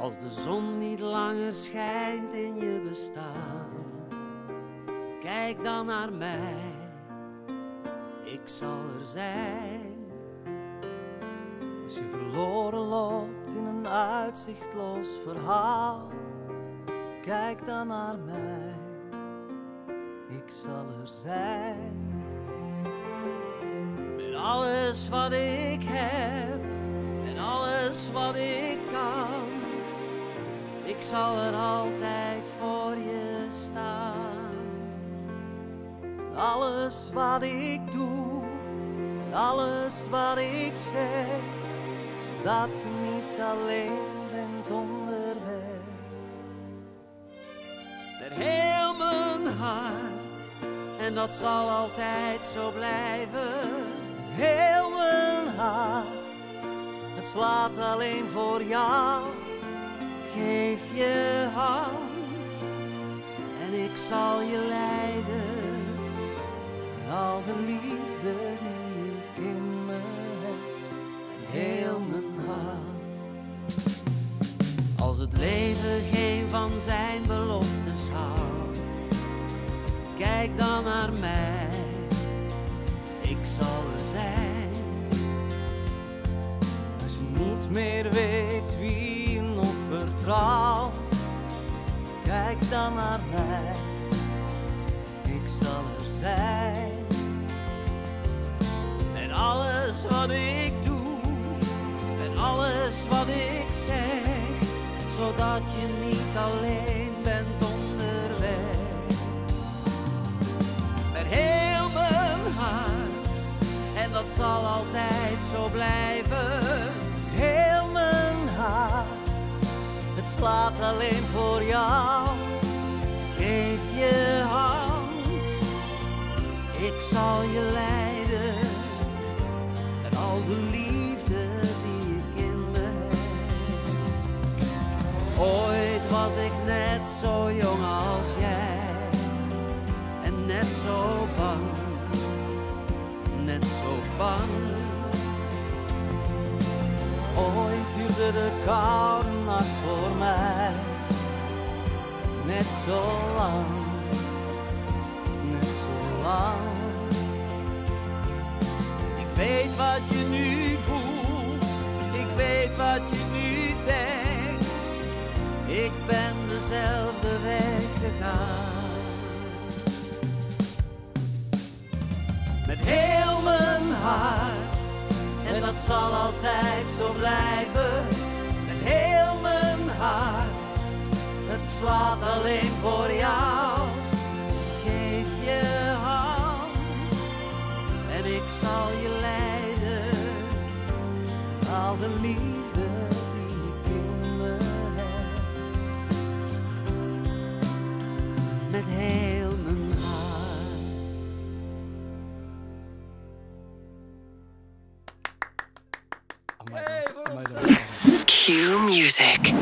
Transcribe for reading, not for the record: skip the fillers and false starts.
Als de zon niet langer schijnt in je bestaan, kijk dan naar mij, ik zal er zijn. Als je verloren loopt in een uitzichtloos verhaal, kijk dan naar mij, ik zal er zijn. Met alles wat ik heb en alles wat ik kan, ik zal er altijd voor je staan. Alles wat ik doe en alles wat ik zeg, zodat je niet alleen bent onderweg. Met heel mijn hart, en dat zal altijd zo blijven. Met heel mijn hart, het slaat alleen voor jou. Geef je hand en ik zal je leiden. En al de liefde die ik in me heb, met heel mijn hart. Als het leven geen van zijn beloftes houdt, kijk dan naar mij, ik zal er zijn. Als je niet meer weet wie je nog vertrouwt, kijk dan naar mij, ik zal er zijn. Met alles wat ik doe, met alles wat ik zeg, zodat je niet alleen bent onderweg. Met heel mijn hart, en dat zal altijd zo blijven. Met heel mijn hart, het slaat alleen voor jou. Geef je hand, ik zal je leiden. En al de liefde die ik in me heb. Ooit was ik net zo jong als jij, en net zo bang, net zo bang. Ooit duurde de koude nacht voor mij net zo lang, net zo lang. Ik weet wat je nu voelt, ik weet wat je nu denkt. Ik ben dezelfde weg gegaan. Met heel mijn hart, en dat zal altijd zo blijven. Met heel mijn hart, het slaat alleen voor jou. Geef je hand en ik zal je leiden. Al de liefde die ik in me heb, met heel mijn hart. Q Music.